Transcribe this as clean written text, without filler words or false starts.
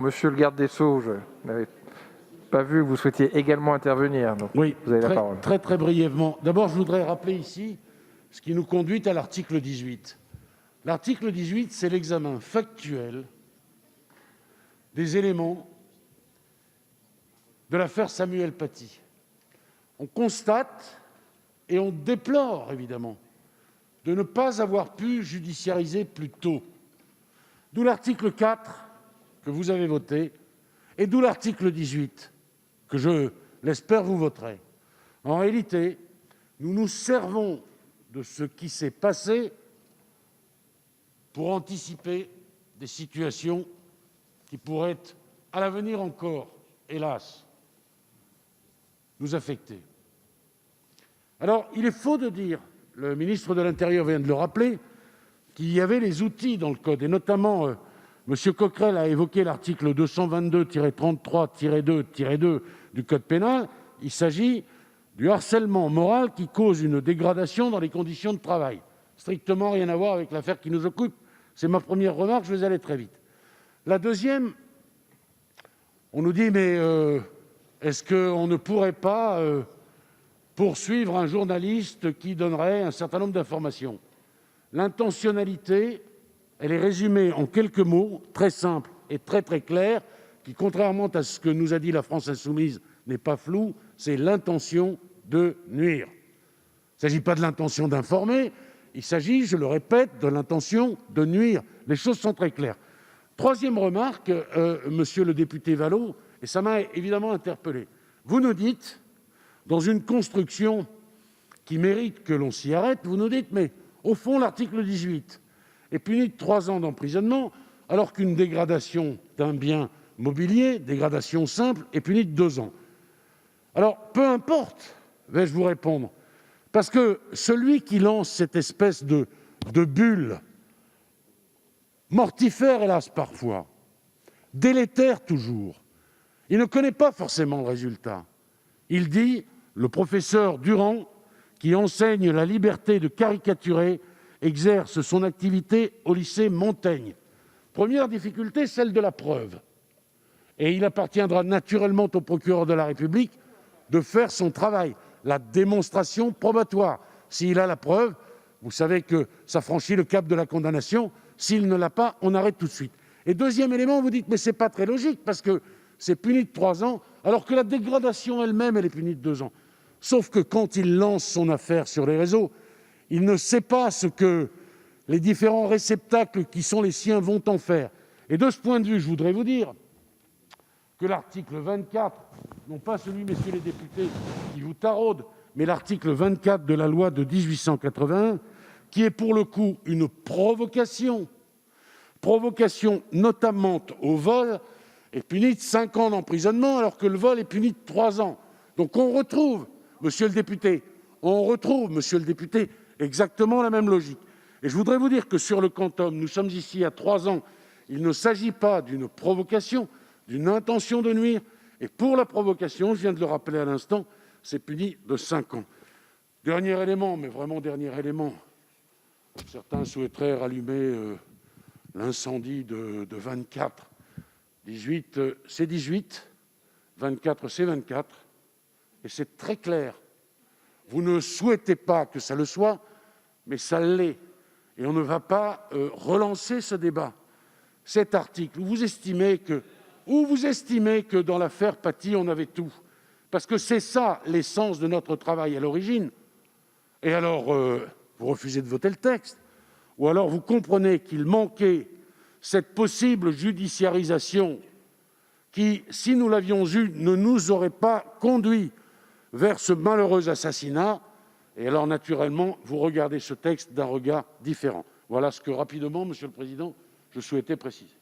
Monsieur le garde des Sceaux, je n'avais pas vu que vous souhaitiez également intervenir, donc Oui, vous avez la parole. très brièvement. D'abord, je voudrais rappeler ici ce qui nous conduit à l'article 18. L'article 18, c'est l'examen factuel des éléments de l'affaire Samuel Paty. On constate et on déplore, évidemment, de ne pas avoir pu judiciariser plus tôt. D'où l'article 4 que vous avez voté et d'où l'article 18 que je l'espère vous voterez. En réalité, nous nous servons de ce qui s'est passé pour anticiper des situations qui pourraient, à l'avenir encore, hélas, nous affecter. Alors, il est faux de dire, le ministre de l'Intérieur vient de le rappeler, qu'il y avait les outils dans le code, et notamment, M. Coquerel a évoqué l'article 222-33-2-2 du code pénal. Il s'agit du harcèlement moral qui cause une dégradation dans les conditions de travail. Strictement rien à voir avec l'affaire qui nous occupe. C'est ma première remarque, je vais aller très vite. La deuxième, on nous dit, mais est-ce qu'on ne pourrait pas poursuivre un journaliste qui donnerait un certain nombre d'informations? L'intentionnalité, elle est résumée en quelques mots, très simples et très clairs, qui, contrairement à ce que nous a dit la France insoumise, n'est pas flou, c'est l'intention de nuire. Il ne s'agit pas de l'intention d'informer, il s'agit, je le répète, de l'intention de nuire. Les choses sont très claires. Troisième remarque, monsieur le député Vallaud, et ça m'a évidemment interpellé. Vous nous dites, dans une construction qui mérite que l'on s'y arrête, vous nous dites, mais au fond, l'article 18 est puni de 3 ans d'emprisonnement, alors qu'une dégradation d'un bien mobilier, dégradation simple, est punie de 2 ans. Alors, peu importe, vais-je vous répondre, parce que celui qui lance cette espèce de bulle, mortifère hélas parfois, délétère toujours, il ne connaît pas forcément le résultat. Il dit, le professeur Durand, qui enseigne la liberté de caricaturer, exerce son activité au lycée Montaigne. Première difficulté, celle de la preuve. Et il appartiendra naturellement au procureur de la République de faire son travail, la démonstration probatoire. S'il a la preuve, vous savez que ça franchit le cap de la condamnation. S'il ne l'a pas, on arrête tout de suite. Et deuxième élément, vous dites, mais ce n'est pas très logique, parce que c'est puni de 3 ans, alors que la dégradation elle-même, elle est punie de 2 ans. Sauf que quand il lance son affaire sur les réseaux, il ne sait pas ce que les différents réceptacles qui sont les siens vont en faire. Et de ce point de vue, je voudrais vous dire que l'article 24, non pas celui, messieurs les députés, qui vous taraude, mais l'article 24 de la loi de 1881, qui est pour le coup une provocation notamment au vol, est puni de 5 ans d'emprisonnement, alors que le vol est puni de 3 ans. Donc on retrouve, monsieur le député, exactement la même logique. Et je voudrais vous dire que sur le quantum, nous sommes ici à 3 ans. Il ne s'agit pas d'une provocation, d'une intention de nuire. Et pour la provocation, je viens de le rappeler à l'instant, c'est puni de 5 ans. Dernier élément, mais vraiment dernier élément. Certains souhaiteraient rallumer l'incendie de 24. 18, c'est 18. 24, c'est 24. Et c'est très clair. Vous ne souhaitez pas que ça le soit, mais ça l'est. Et on ne va pas relancer ce débat. Cet article, où vous estimez que dans l'affaire Paty, on avait tout. Parce que c'est ça l'essence de notre travail à l'origine. Et alors, vous refusez de voter le texte. Ou alors vous comprenez qu'il manquait cette possible judiciarisation qui, si nous l'avions eue, ne nous aurait pas conduit vers ce malheureux assassinat. Et alors, naturellement, vous regardez ce texte d'un regard différent. Voilà ce que, rapidement, Monsieur le Président, je souhaitais préciser.